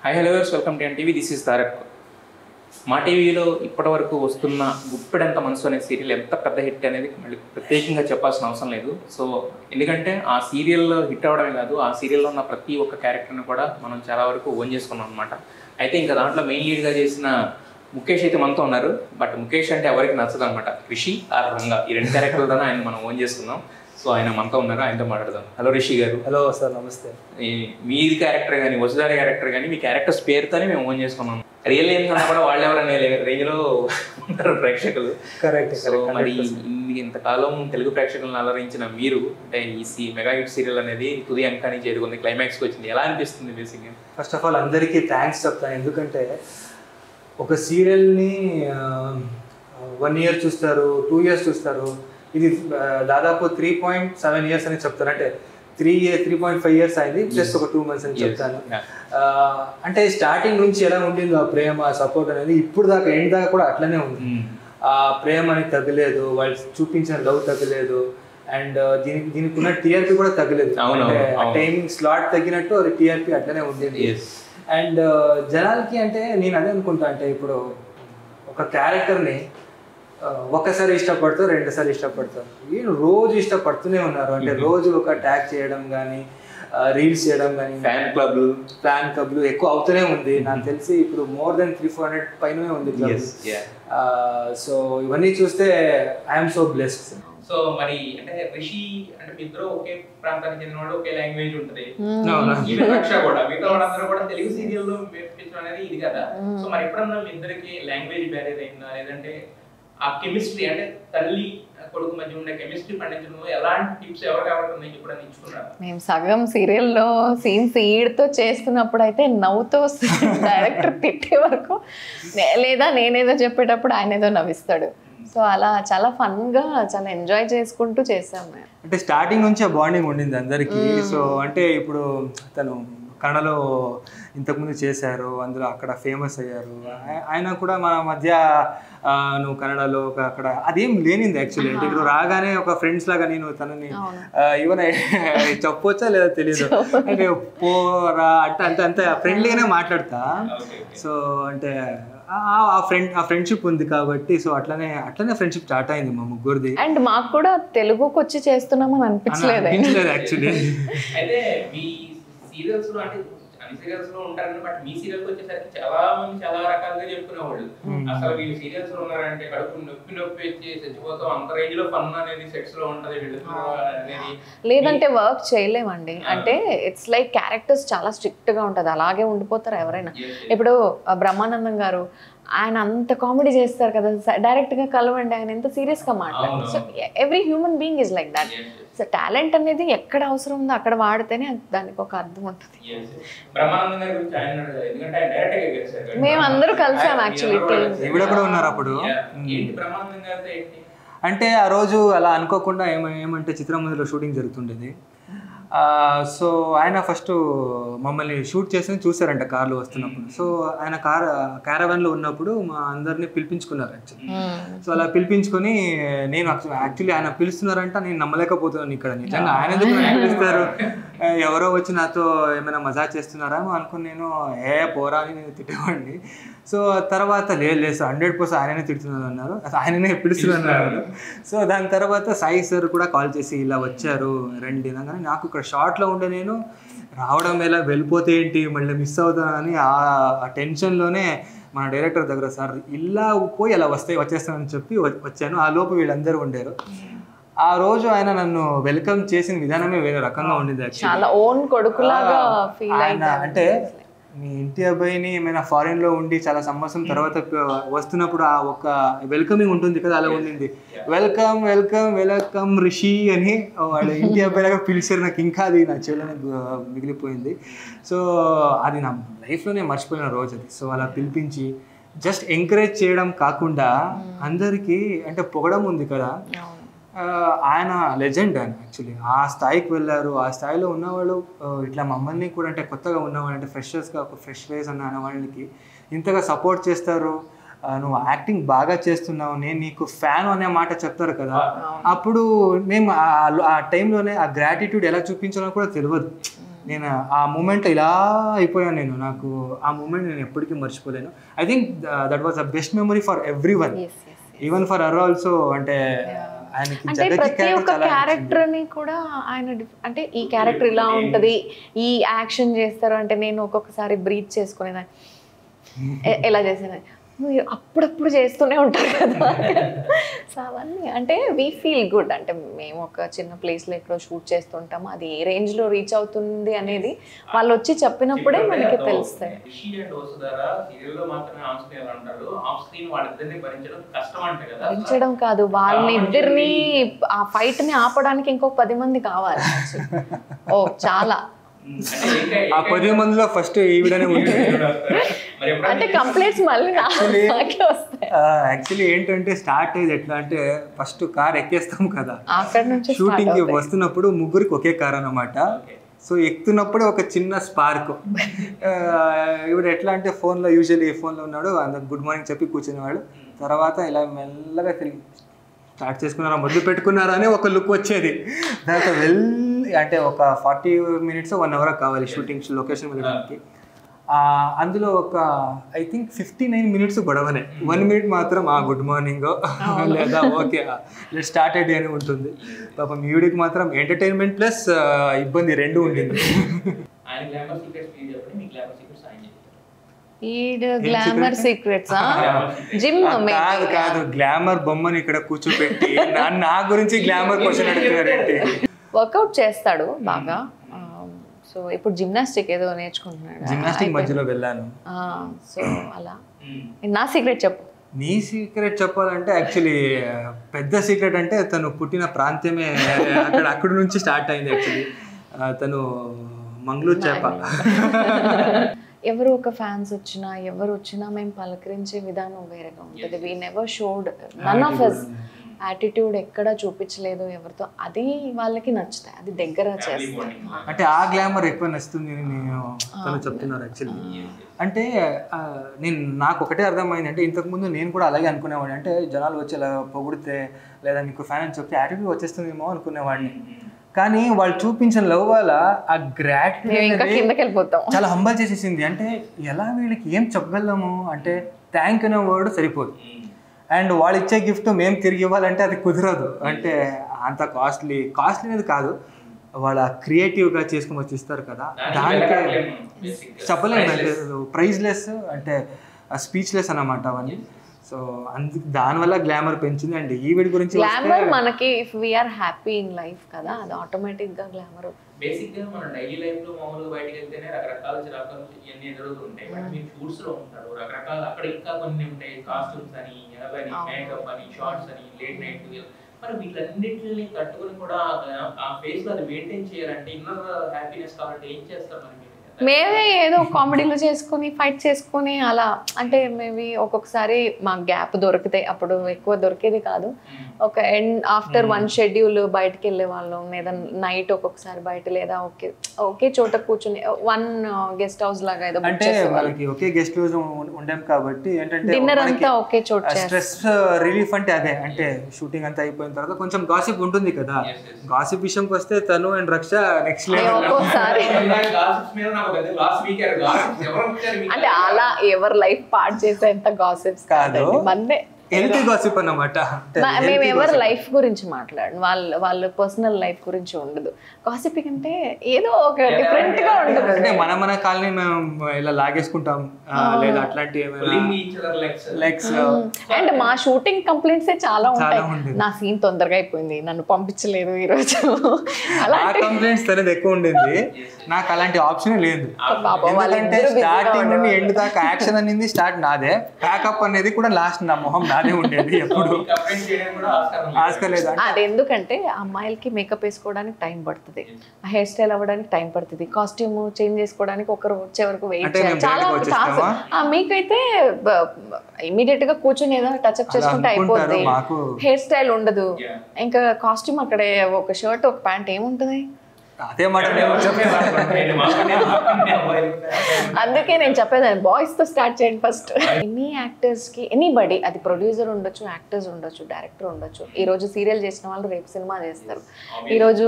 Hi hello welcome to NTV. This is Tarak. మా టీవీలో ఇప్పటివరకు వస్తున్న గుప్పెడంత మనసు అనే సీరియల్ ఎంత పెద్ద హిట్ అనేది మళ్ళీ ప్రత్యేకంగా చెప్పాల్సిన అవసరం లేదు. సో ఎందుకంటే ఆ సీరియల్ హిట్ అవ్వడమే కాదు, ఆ సీరియల్లో ఉన్న ప్రతి ఒక్క క్యారెక్టర్ని కూడా మనం చాలా వరకు ఓన్ చేసుకున్నాం అనమాట. అయితే ఇంకా దాంట్లో మెయిన్ లీడ్గా చేసిన ముఖేష్ అయితే మనతో ఉన్నారు. బట్ ముఖేష్ అంటే ఎవరికి నచ్చదు అనమాట. రిషి ఆర్ రంగా, ఈ రెండు క్యారెక్టర్లతోనే ఆయన మనం ఓన్ చేసుకున్నాం. సో ఆయన మనతో ఉన్నారు, ఆయనతో మాట్లాడదాం. హలో రిషి గారు. హలో సార్, నమస్తే. మీది క్యారెక్టర్ కానీ వసుధారి క్యారెక్టర్ కానీ మీ క్యారెక్టర్స్ పేరుతోనే మేము ఓన్ చేసుకున్నాం. రియల్ ఏం కన్నా కూడా వాళ్ళు ఎవరైనా రేంజ్లో ఉంటారు ప్రేక్షకులు. కరెక్ట్. సో మరి ఇంతకాలం తెలుగు ప్రేక్షకులను అలరించిన మీరు అంటే ఈ మెగా హిట్ సీరియల్ అనేది తుది అంకానికి చేరుకుంది, క్లైమాక్స్కి వచ్చింది. ఎలా అనిపిస్తుంది బేసిక్గా? ఫస్ట్ ఆఫ్ ఆల్ అందరికీ థ్యాంక్స్ చెప్తాను. ఎందుకంటే ఒక సీరియల్ని 1 year చూస్తారు, 2 years చూస్తారు. ఇది దాదాపు 3.7 years అని చెప్తాను. అంటే 3.5 years అయింది, ప్లస్ ఒక 2 months అని చెప్తాను. అంటే స్టార్టింగ్ నుంచి ఎలా ఉండిందో ఆ ప్రేమ, ఆ సపోర్ట్ అనేది ఇప్పుడు దాకా ఎండ్ దాకా కూడా అట్లనే ఉంది. ఆ ప్రేమ అనేది తగ్గలేదు, వాళ్ళు చూపించిన లవ్ తగ్గలేదు, అండ్ దీనికి ఉన్న టీఆర్పీ కూడా తగ్గలేదు. టైమింగ్ స్లాట్ తగ్గినట్టు అది టీఆర్పీ అట్లనే ఉండేది. అండ్ జనాలకి అంటే నేను అదే అనుకుంటా, అంటే ఇప్పుడు ఒక క్యారెక్టర్ని ఒక్కసారి ఇష్టపడతారు, 2 సార్లు ఇష్టపడతారు, వీళ్ళు రోజు ఇష్టపడుతూనే ఉన్నారు. అంటే రోజు ఒక ట్యాగ్ చేయడం కానీ, రీల్స్ చేయడం కానీ, ఫ్యాన్ క్లబ్లు ఎక్కువ అవుతూనే ఉంది. నాకు తెలిసి ఇప్పుడు మోర్ దెన్ 300-400 పైన ఉంది క్లబ్. సో ఇవన్నీ చూస్తే ఐఎమ్ సో బ్లెస్డ్. సో మరి అంటే రిషి అంటే మీ ఇద్దరు ఒకే ప్రాంతానికి చెందిన వాళ్ళు, ఒకే లాంగ్వేజ్ ఉంటుంది. రక్ష కూడా మిగతా వాళ్ళందరూ కూడా తెలుగు సీరియల్లో నేర్పించడం అనేది ఇది కదా. సో మరి ఎప్పుడన్నా మీ ఇద్దరికి లాంగ్వేజ్ బ్యారియర్ అయిందా, లేదంటే ఆ కెమిస్ట్రీ అంటే తల్లి కొడుకు మధ్య ఉండే కెమిస్ట్రీ పండించడంలో ఎలాంటి టిప్స్ ఎవరికావాలి ఎప్పుడన్నా ఇచ్చుకున్నారు? మేము సగం సీరియల్లో సీన్స్ ఈడ్తో చేస్తున్నప్పుడు అయితే నవ్వుతో డైరెక్టర్ తిట్టే వరకు, లేదా నేనేదో చెప్పేటప్పుడు ఆయన ఏదో నవ్విస్తాడు. సో అలా చాలా ఫన్గా, చాలా ఎంజాయ్ చేసుకుంటూ చేసాం మేము. అంటే స్టార్టింగ్ నుంచి ఆ బాండింగ్ ఉండింది అందరికీ. సో అంటే ఇప్పుడు తను కన్నడలో ఇంతకుముందు చేశారు, అందులో అక్కడ ఫేమస్ అయ్యారు. ఆయన కూడా మన మధ్య నువ్వు కన్నడలో అక్కడ అదేం లేనింది యాక్చువల్లీ. అంటే ఇక్కడ రాగానే ఒక ఫ్రెండ్స్ లాగా నేను తనని ఈవెన్ చెప్పొచ్చా లేదా తెలియదు, అంటే పోరా అంటే అంత ఫ్రెండ్లీగానే మాట్లాడతా. సో అంటే ఆ ఫ్రెండ్షిప్ ఉంది కాబట్టి, సో అట్లనే ఫ్రెండ్షిప్ స్టార్ట్ అయింది మా ముగ్గురిది. అండ్ మాకు కూడా తెలుగుకి వచ్చి చేస్తున్నామని అనిపించలేదు యాక్చువల్లీ. అయితే మీ సీరియల్స్ లో అంటే అన్ని సీరియల్స్ లో ఉంటారు, బట్ మీ సీరియల్కి వచ్చేసరికి చాలా మంది చాలా రకాలుగా చెప్పుకునేవాళ్ళు. అసలు వీళ్ళు సీరియల్స్ లో ఉన్నారంటే కడుపు నొప్పి వచ్చి చచ్చిపోతాం, అంత రేంజ్ లో ఫన్ అనేది సెట్స్ లో ఉంటది అనేది. లేదంటే వర్క్ చేయలేమండి. అంటే ఇట్స్ లైక్ క్యారెక్టర్స్ చాలా స్ట్రిక్ట్ గా ఉంటది, అలాగే ఉండిపోతారు ఎవరైనా. ఇప్పుడు బ్రహ్మానందం గారు ఆయన అంత కామెడీ చేస్తారు కదా, డైరెక్ట్ గా కలవండి, ఆయన ఎంత సీరియస్ గా మాట్లాడారు. So every human being is like that. So talent అనేది ఎక్కడ అవసరం ఉందో అక్కడ వాడితేనే దానికి ఒక అర్థం ఉంటుంది. మేము అందరూ కలిసాం యాక్చువల్లీ. ఉన్నారు అప్పుడు. అంటే ఆ రోజు అలా అనుకోకుండా ఏమంటే చిత్రమందిలో షూటింగ్ జరుగుతుండేది. సో ఆయన ఫస్ట్ మమ్మల్ని షూట్ చేసి చూసారంట కార్లో వస్తున్నప్పుడు. సో ఆయన క్యారవాన్లో ఉన్నప్పుడు మా అందరినీ పిలిపించుకున్నారు యాక్చువల్లీ. సో అలా పిలిపించుకొని నేను యాక్చువల్లీ ఆయన పిలుస్తున్నారంట నేను నమ్మలేకపోతున్నాను. ఇక్కడ నిజంగా ఆయన ఎందుకు పిలుస్తారు, ఎవరో వచ్చి నాతో ఏమైనా మజా చేస్తున్నారా అనుకుని నేను పోరా అని నేను తిట్టేవాడిని. సో తర్వాత లేదు 100% ఆయననే తిడుతున్నారు అన్నారు, ఆయననే పిలుస్తున్నారు. సో దాని తర్వాత సాయి సార్ కూడా కాల్ చేసి ఇలా వచ్చారు రండి అనగానే నాకు ఇక్కడ షార్ట్లో ఉండే నేను రావడం ఎలా, వెళ్ళిపోతే ఏంటి, మళ్ళీ మిస్ అవుతానని ఆ టెన్షన్లోనే మన డైరెక్టర్ దగ్గర సార్ ఇలా పోయి అలా వచ్చేస్తానని చెప్పి వచ్చాను. ఆ లోపు వీళ్ళందరూ ఉండారు. ఆ రోజు ఆయన నన్ను వెల్కమ్ చేసిన విధానమే వేరే రకంగా ఉండింది. చాలా ఓన్ కొడుకులాగా ఫీల్ ఆయన అంటే మీ ఇంటి అబ్బాయిని ఏమైనా ఫారిన్లో ఉండి చాలా సంవత్సరం తర్వాత వస్తున్నప్పుడు ఆ ఒక వెల్కమింగ్ ఉంటుంది కదా, అలా ఉండింది. వెల్కమ్ వెల్కమ్ వెల్కమ్ రిషి అని వాళ్ళ ఇంటి అబ్బాయిలాగా పిలిచారు. నాకు ఇంకా అది నా చెవులోనే మిగిలిపోయింది. సో అది నా లైఫ్లోనే మర్చిపోయిన రోజు అది. సో అలా పిలిపించి జస్ట్ ఎంకరేజ్ చేయడం కాకుండా అందరికీ అంటే పొగడం ఉంది కదా, ఆయన లెజెండ్ ఆయన యాక్చువల్లీ. ఆ స్థాయికి వెళ్ళారు. ఆ స్థాయిలో ఉన్నవాళ్ళు ఇట్లా మమ్మల్ని కూడా అంటే కొత్తగా ఉన్నవాళ్ళు అంటే ఫ్రెషర్స్గా ఒక ఫ్రెష్ ఫేస్ అన్న వాళ్ళకి ఇంతగా సపోర్ట్ చేస్తారు. నువ్వు యాక్టింగ్ బాగా చేస్తున్నావు, నేను నీకు ఫ్యాన్ అనే మాట చెప్తారు కదా, అప్పుడు మేము ఆ టైంలోనే ఆ గ్రాటిట్యూడ్ ఎలా చూపించాలో కూడా తెలియదు. నేను ఆ మూమెంట్ ఇలా అయిపోయాను నేను. నాకు ఆ మూమెంట్ నేను ఎప్పటికీ మర్చిపోలేను. I think that was the best memory for everyone, even for our also. అంటే ఆయనకి అంటే ప్రతి ఒక్క క్యారెక్టర్ ని కూడా ఆయన అంటే ఈ క్యారెక్టర్ ఇలా ఉంటది, ఈ యాక్షన్ చేస్తారు అంటే నేను ఒక్కొక్కసారి బ్రీత్ చేసుకునేదాన్ని, ఎలా చేసేదాన్ని, అప్పుడప్పుడు చేస్తూనే ఉంటారు కదా. సో అవన్నీ అంటే వీ ఫీల్ గుడ్. అంటే మేము ఒక చిన్న ప్లేస్లో ఎక్కడో షూట్ చేస్తుంటాము, అది ఏ రేంజ్లో రీచ్ అవుతుంది అనేది వాళ్ళు వచ్చి చెప్పినప్పుడే మనకి తెలుస్తాయి. భరించడం కాదు, వాళ్ళని ఇద్దరిని ఆ ఫైట్ని ఆపడానికి ఇంకొక 10 మంది కావాలి. ఓ చాలా ఆ 10 మందిలో ఫస్ట్ ఈవిడనే ఉంటుంది. అంటే కంప్లైంట్స్ మళ్ళీ యాక్చువల్లీ ఏంటంటే స్టార్ట్ అయ్యేది ఎట్లా అంటే ఫస్ట్ కార్ ఎక్కేస్తాం కదా, అక్కడ నుంచి షూటింగ్ కి వస్తున్నప్పుడు ముగ్గురికి ఒకే కార్ అన్నమాట. సో ఎక్కుతున్నప్పుడే ఒక చిన్న స్పార్క్. ఇప్పుడు ఎట్లా అంటే ఫోన్లో యూజువల్లీ ఫోన్లో ఉన్నాడు, అందరికి గుడ్ మార్నింగ్ చెప్పి కూర్చునేవాడు. తర్వాత ఇలా మెల్లగా తిరిగి స్టార్ట్ చేసుకున్నారా, మొదలు పెట్టుకున్నారా అని ఒక లుక్ వచ్చేది. తర్వాత అంటే ఒక 40 minutes 1 hour కావాలి షూటింగ్ లొకేషన్ వెళ్ళడానికి. అందులో ఒక ఐ థింక్ 59 minutes గొడవనే. 1 minute మాత్రం గుడ్ మార్నింగ్ లేదా ఓకే లెట్ స్టార్టెడ్ అని ఉంటుంది. పాపం ఈవిడికి మాత్రం ఎంటర్టైన్మెంట్ ప్లస్ ఇబ్బంది రెండు ఉండింది. గ్లామర్ సీక్రెట్స్ జిమ్ కాదు గ్లామర్ బొమ్మని ఇక్కడ కూర్చోపెట్టి నా గురించి గ్లామర్ క్వశ్చన్ అడుగుతున్నారంటే. వర్కౌట్ చేస్తాడు బాగా. సో ఇప్పుడు జిమ్నాస్టిక్ ఏదో నేర్చుకుంటున్నాడు. జిమ్నాస్టిక్ మధ్యలో వెళ్ళాను. సో అలా నా సీక్రెట్ చెప్పు. నీ సీక్రెట్ చెప్పాలంటే యాక్చువల్లీ పెద్ద సీక్రెట్ అంటే తను పుట్టిన ప్రాంతమే అక్కడి నుంచి స్టార్ట్ అయింది. యాక్చువల్లీ తను మంగళూరు చేప. ఎవరు ఒక ఫ్యాన్స్ వచ్చినా ఎవరు వచ్చినా మేము పలకరించే విధానం వేరేగా ఉంటుంది. We never showed none of us attitude ఎక్కడ చూపించలేదు ఎవరితో. అది వాళ్ళకి నచ్చుతాయి, అది దగ్గర చేస్తాయి. అంటే ఆ గ్లామర్ ఎక్కువ నచ్చుతుంది నేను తను చెప్తున్నారు. యాక్చువల్లీ అంటే నాకు ఒకటే అర్థమైంది, అంటే ఇంతకుముందు నేను కూడా అలాగే అనుకునేవాడిని. అంటే జనాలు వచ్చి ఇలా పొగిడితే లేదా నీకు ఫ్యాన్ అని చెప్తే యాటిట్యూడ్ వచ్చేస్తుందేమో అనుకునేవాడిని. కానీ వాళ్ళు చూపించిన లవ్ వల్ల ఆ గ్రాటిట్యూడ్ చాలా హంబల్ చేసేసింది. అంటే ఎలా వీళ్ళకి ఏం చెప్పగలము అంటే థ్యాంక్ అనే వర్డ్ సరిపోదు. అండ్ వాళ్ళు ఇచ్చే గిఫ్ట్ మేము తిరిగి ఇవ్వాలంటే అది కుదరదు. అంటే అంత కాస్ట్లీ అనేది కాదు, వాళ్ళ క్రియేటివ్గా చేసుకుని వచ్చి ఇస్తారు కదా, దానికి చెప్పలేము. అంటే ప్రైజ్లెస్, అంటే స్పీచ్లెస్ అన్నమాట అవన్నీ. సో అందుకు దానివల్ల గ్లామర్ పెంచింది. అండ్ ఈవిడ గురించి గ్లామర్ మనకి if we are happy in life కదా, అది ఆటోమేటిక్గా గ్లామర్. బేసిక్గా మన డైలీ లైఫ్లో మామూలుగా బయటకు వెళ్తేనే రకరకాల చిరాకాలు ఇవన్నీ ఎదురుతూ ఉంటాయి. బట్ మీరు షూట్స్లో ఉంటారు, రకరకాల అక్కడ ఇంకా కొన్ని ఉంటాయి, కాస్ట్యూమ్స్ అని, మేకప్ అని, షార్ట్స్ అని, లేట్ నైట్. మరి వీటన్నిటిని తట్టుకుని కూడా ఆ ఫేస్లో అది మెయింటైన్ చేయాలంటే ఇన్నర్ హ్యాపీనెస్ కావాలంటే ఏం చేస్తారు మరి? మేమే ఏదో కామెడీలు చేసుకుని ఫైట్ చేసుకుని అలా, అంటే మేబీ ఒక్కొక్కసారి మాకు గ్యాప్ దొరికితే, అప్పుడు ఎక్కువ దొరికేది కాదు, ఒక ఆఫ్టర్ 1 schedule బయటకు వెళ్ళే వాళ్ళం, లేదా నైట్ ఒక్కొక్కసారి బయట, లేదా ఒకే చోట కూర్చుని 1 guest house లాగా ఏదో. అంటే వాళ్ళకి ఒకే గెస్ట్ హౌస్ ఉండాం కాబట్టి ఏంటంటే డిన్నర్ అంతా ఒకే చోట. స్ట్రెస్ రిలీఫ్ అంటే అదే. అంటే షూటింగ్ అంతా అయిపోయిన తర్వాత కొంచెం గాసిప్ ఉంటుంది కదా, గాసిప్ విషయంకి వస్తే తను అండ్ రక్ష నెక్స్ట్ లెవెల్. అంటే అలా ఎవరు లైఫ్ పార్ట్ చేసేంత గాసిప్స్ కాదు, మందే హెల్తీ గాసిప్ అన్నమాట. మేము ఎవరి లైఫ్ గురించి మాట్లాడు, వాళ్ళ పర్సనల్ లైఫ్ గురించి ఉండదు. గాసిపింగ్ అంటే ఏదో ఒక డిఫరెంట్ గా ఉంటుంది. అంటే మన కాలనీ మేము ఇలా లాగేసుకుంటాం లేదా అట్లాంటి లైక్స్. అండ్ మా షూటింగ్ కంప్లైంట్స్ చాలా ఉంటాయి. నా సీన్ తొందరగా అయిపోయింది, నన్ను పంపించలేదు ఈ రోజు. అలా కంప్లైంట్స్ తనది ఎక్కువ ఉండేది, నాకు అలాంటి ఆప్షన్ లేదు. ఎందుకంటే స్టార్టింగ్ నుండి ఎండ్ దాకా యాక్షన్ అనేది స్టార్ట్ నాదే, ప్యాకప్ అనేది కూడా లాస్ట్ నా మొహం నాదే ఉండేది. ఎప్పుడు ఆస్కలేదు. అది ఎందుకంటే అమ్మాయిలకి మేకప్ వేసుకోవడానికి టైం పడుతుంది, హెయిర్ స్టైల్ అవ్వడానికి టైం పడుతుంది, కాస్ట్యూమ్ చేంజ్ చేసుకోవడానికి ఒకరు వచ్చే వరకు వెయిట్ చేయాలి, చాలా టాస్క్. మీకైతే ఇమీడియట్ గా కూర్చొని ఏదో టచ్అప్ చేసుకుంటే అయిపోతుంది, హెయిర్ స్టైల్ ఉండదు, ఇంకా కాస్ట్యూమ్ అక్కడే ఒక షర్ట్ ఒక ప్యాంట్ ఏముంటుంది. అదే మాట అందుకే నేను చెప్పేదాన్ని బాయ్స్తో స్టార్ట్ చేయండి ఫస్ట్. ఎనీ యాక్టర్స్కి ఎనీబడి, అది ప్రొడ్యూసర్ ఉండొచ్చు, యాక్టర్స్ ఉండొచ్చు, డైరెక్టర్ ఉండొచ్చు. ఈరోజు సీరియల్ చేసిన వాళ్ళు రేపు సినిమా చేస్తారు. ఈరోజు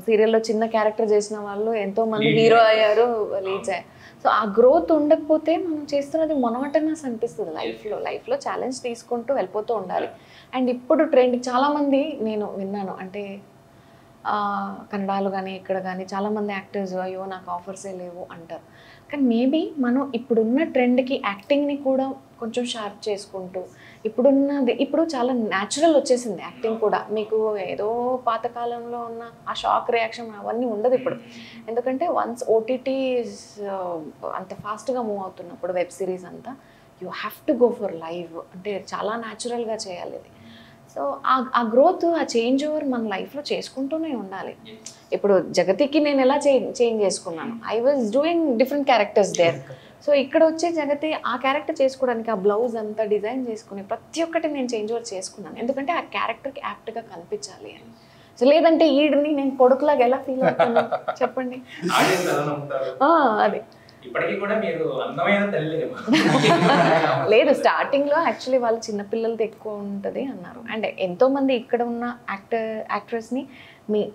సీరియల్లో చిన్న క్యారెక్టర్ చేసిన వాళ్ళు ఎంతో మంది హీరో అయ్యారు, లీడ్స్ అయ్యారు. సో ఆ గ్రోత్ ఉండకపోతే మనం చేస్తున్నది మొనోటనస్ అనిపిస్తుంది లైఫ్లో ఛాలెంజ్ తీసుకుంటూ వెళ్ళిపోతూ ఉండాలి. అండ్ ఇప్పుడు ట్రెండ్ చాలామంది నేను విన్నాను, అంటే కన్నడలో కానీ ఇక్కడ కానీ చాలామంది యాక్టర్స్ అయ్యో నాకు ఆఫర్సే లేవు అంటారు. కానీ మేబీ మనం ఇప్పుడున్న ట్రెండ్కి యాక్టింగ్ని కూడా కొంచెం షార్ప్ చేసుకుంటూ ఇప్పుడు చాలా న్యాచురల్ వచ్చేసింది యాక్టింగ్ కూడా. మీకు ఏదో పాతకాలంలో ఉన్న ఆ షాక్ రియాక్షన్ అవన్నీ ఉండదు ఇప్పుడు. ఎందుకంటే వన్స్ ఓటీటీ అంత ఫాస్ట్గా మూవ్ అవుతున్నప్పుడు వెబ్ సిరీస్ అంతా you have to go for live, అంటే చాలా న్యాచురల్గా చేయాలి ఇది. సో ఆ గ్రోత్, ఆ చేంజ్ ఓవర్ మన లైఫ్లో చేసుకుంటూనే ఉండాలి. ఇప్పుడు జగతికి నేను ఎలా చేంజ్ చేసుకున్నాను, I was doing different characters there. So ఇక్కడ వచ్చే జగతి ఆ క్యారెక్టర్ చేసుకోవడానికి ఆ బ్లౌజ్ అంతా డిజైన్ చేసుకుని ప్రతి ఒక్కటి నేను చేంజ్ ఓవర్ చేసుకున్నాను. ఎందుకంటే ఆ క్యారెక్టర్కి యాప్ట్గా కనిపించాలి అని. సో లేదంటే ఈడిని నేను కొడుకులాగా ఎలా ఫీల్ అవుతాను చెప్పండి. అది ఇప్పటికీ కూడా మీరు అందమైన తల్లి లేదు, స్టార్టింగ్లో యాక్చువల్లీ వాళ్ళు చిన్నపిల్లలది ఎక్కువ ఉంటుంది అన్నారు. అండ్ ఎంతోమంది ఇక్కడ ఉన్న యాక్ట్రెస్ని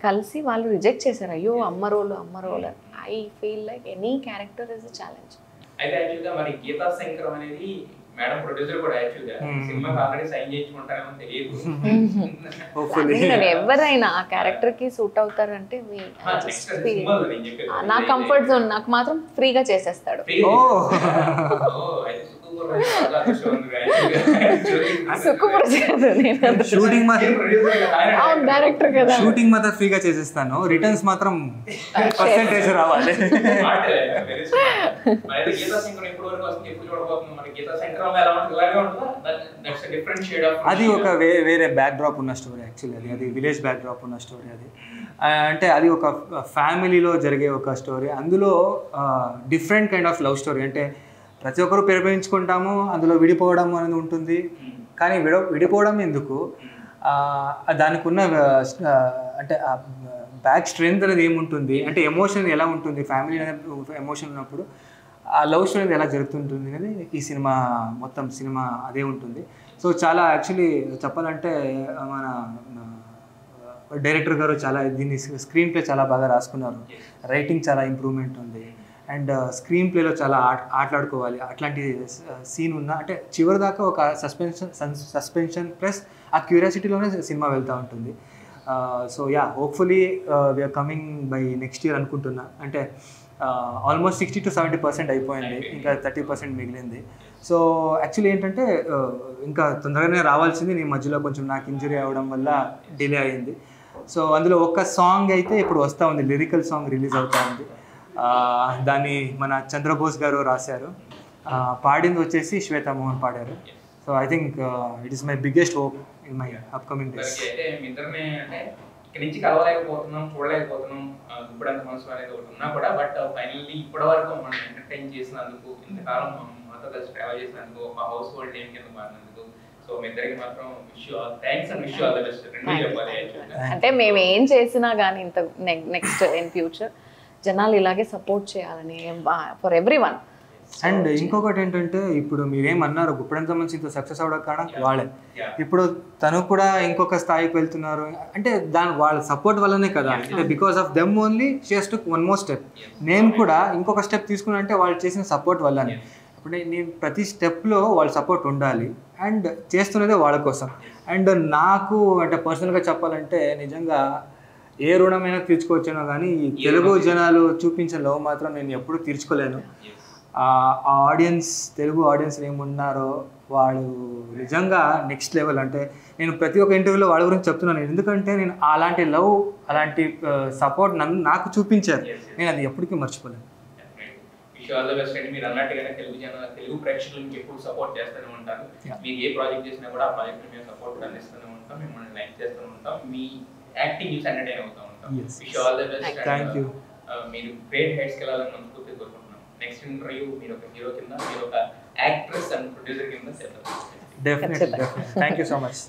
కలిసి వాళ్ళు రిజెక్ట్ చేశారు, అయ్యో అమ్మ role. I feel like any character is a challenge. అయితే యాక్చువల్గా మరి గీతా శంకరం అనేది మేడం ప్రొడ్యూసర్ కూడా యాక్చువల్గా సినిమాకి ఆల్రెడీ సైన్ చేయించుకుంటారేమో తెలియదు. ఎవరైనా ఆ క్యారెక్టర్ కి సూట్ అవుతారంటే నా కంఫర్ట్ జోన్ నాకు మాత్రం ఫ్రీగా చేసేస్తాడు. డైరెక్టర్ కదా, షూటింగ్ మాత్రం ఫ్రీగా చేసేస్తాను, రిటర్న్స్ మాత్రం పర్సెంటేజ్ రావాలి. అది ఒక వేరే బ్యాక్ డ్రాప్ ఉన్న స్టోరీ యాక్చువల్లీ. అది విలేజ్ బ్యాక్ డ్రాప్ ఉన్న స్టోరీ. అది అంటే అది ఒక ఫ్యామిలీలో జరిగే ఒక స్టోరీ. అందులో different kind of love story. అంటే ప్రతి ఒక్కరు ప్రేమించుకుంటాము, అందులో విడిపోవడం అనేది ఉంటుంది. కానీ విడిపోవడం ఎందుకు, దానికి ఉన్న అంటే బ్యాక్ స్ట్రెంగ్త్ అనేది ఏముంటుంది, అంటే ఎమోషన్ ఎలా ఉంటుంది, ఫ్యామిలీ అనేది ఎమోషన్ ఉన్నప్పుడు ఆ లవ్ స్టోరీ అనేది ఎలా జరుగుతుంటుంది అనేది ఈ సినిమా మొత్తం సినిమా అదే ఉంటుంది. సో చాలా యాక్చువల్లీ చెప్పాలంటే మన డైరెక్టర్ గారు చాలా దీన్ని స్క్రీన్ ప్లే చాలా బాగా రాసుకున్నారు. రైటింగ్ చాలా ఇంప్రూవ్మెంట్ ఉంది. అండ్ స్క్రీన్ ప్లేలో చాలా ఆటలాడుకోవాలి అట్లాంటి సీన్ ఉన్నా, అంటే చివరి దాకా ఒక సస్పెన్షన్ ప్లస్ ఆ క్యూరియాసిటీలోనే సినిమా వెళ్తూ ఉంటుంది. So hopefully we are coming by next year అనుకుంటున్నా. అంటే ఆల్మోస్ట్ 60 to 70% అయిపోయింది, ఇంకా 30% మిగిలింది. సో యాక్చువల్లీ ఏంటంటే ఇంకా తొందరగానే రావాల్సింది, నేను మధ్యలో కొంచెం నాకు ఇంజరీ అవ్వడం వల్ల డిలే అయింది. సో అందులో ఒక సాంగ్ అయితే ఇప్పుడు వస్తూ ఉంది, లిరికల్ సాంగ్ రిలీజ్ అవుతూ ఉంది. దాన్ని మన చంద్రబోస్ గారు రాశారు, పాడింది వచ్చేసి శ్వేతా మోహన్ పాడారు. So I think it is my biggest hope in my upcoming days. ఇక్కడ నుంచి కలవలేకపోతున్నాం, చూడలేకపోతున్నాం, గుప్పెడంత మనసు అనేది ఒకటి ఉన్నా కూడా, బట్ ఫైనల్లీ ఇప్పటి వరకు మనం ఎంటర్టైన్ చేసినందుకు, ఇంతకాలం మాతో కలిసి ట్రావెల్ చేసినందుకు, మా హౌస్ హోల్డ్ నేమ్ కింద మారినందుకు, సో మీ ఇద్దరికి మాత్రం wish you all thanks and wish you all the best. రెండు చెప్పాలి. అంటే మేము ఏం చేసినా కానీ ఇంత నెక్స్ట్ ఇన్ ఫ్యూచర్ జనాలు ఇలాగే సపోర్ట్ చేయాలని ఫర్ ఎవ్రీ వన్. అండ్ ఇంకొకటి ఏంటంటే, ఇప్పుడు మీరేమన్నారు గుప్పెడంత మంచి ఇంత సక్సెస్ అవ్వడం కారణం వాళ్ళే. ఇప్పుడు తను కూడా ఇంకొక స్థాయికి వెళ్తున్నారు అంటే వాళ్ళ సపోర్ట్ వల్లనే కదా. అంటే because of them only she has took one more step. నేను కూడా ఇంకొక స్టెప్ తీసుకున్నా అంటే వాళ్ళు చేసిన సపోర్ట్ వల్లనే. ఇప్పుడు నేను ప్రతి స్టెప్లో వాళ్ళ సపోర్ట్ ఉండాలి అండ్ చేస్తున్నదే వాళ్ళ కోసం. అండ్ నాకు అంటే పర్సనల్గా చెప్పాలంటే నిజంగా ఏ రుణమైనా తీర్చుకోవచ్చానో కానీ ఈ తెలుగు జనాలు చూపించిన లవ్ మాత్రం నేను ఎప్పుడూ తీర్చుకోలేను. ఆ ఆడియన్స్, తెలుగు ఆడియన్స్ ఏమున్నారో వాళ్ళు నిజంగా నెక్స్ట్ లెవెల్. అంటే నేను ప్రతి ఒక్క ఇంటర్వ్యూలో వాళ్ళ గురించి చెప్తున్నాను, ఎందుకంటే నేను అలాంటి లవ్, అలాంటి సపోర్ట్ నాకు చూపించారు, నేను అది ఎప్పటికీ మర్చిపోలేను. మీరు అన్నట్టుగానే తెలుగు ప్రేక్షకులకు ఎప్పుడు సపోర్ట్ చేస్తూనే ఉంటారు. మీరు ఏ ప్రాజెక్ట్ చేసినా కూడా ఆ ప్రాజెక్ట్ మేము సపోర్ట్ అందిస్తూనే ఉంటాం, మిమ్మల్ని లైక్ చేస్తూనే ఉంటాం, మీ యాక్టింగ్ చూసి ఎంటర్టైన్ అవుతూ ఉంటాం. Wish all the best. Thank you. మీరు గ్రేట్ హైట్స్కి వెళ్ళాలని మనస్ఫూర్తిగా కోరుకుంటున్నాం. నెక్స్ట్ ఇంటర్వ్యూ మీరు ఒక హీరో కింద, మీరు ఒక యాక్ట్రెస్ అండ్ ప్రొడ్యూసర్ కింద చేస్తారు. Definitely. Thank you so much.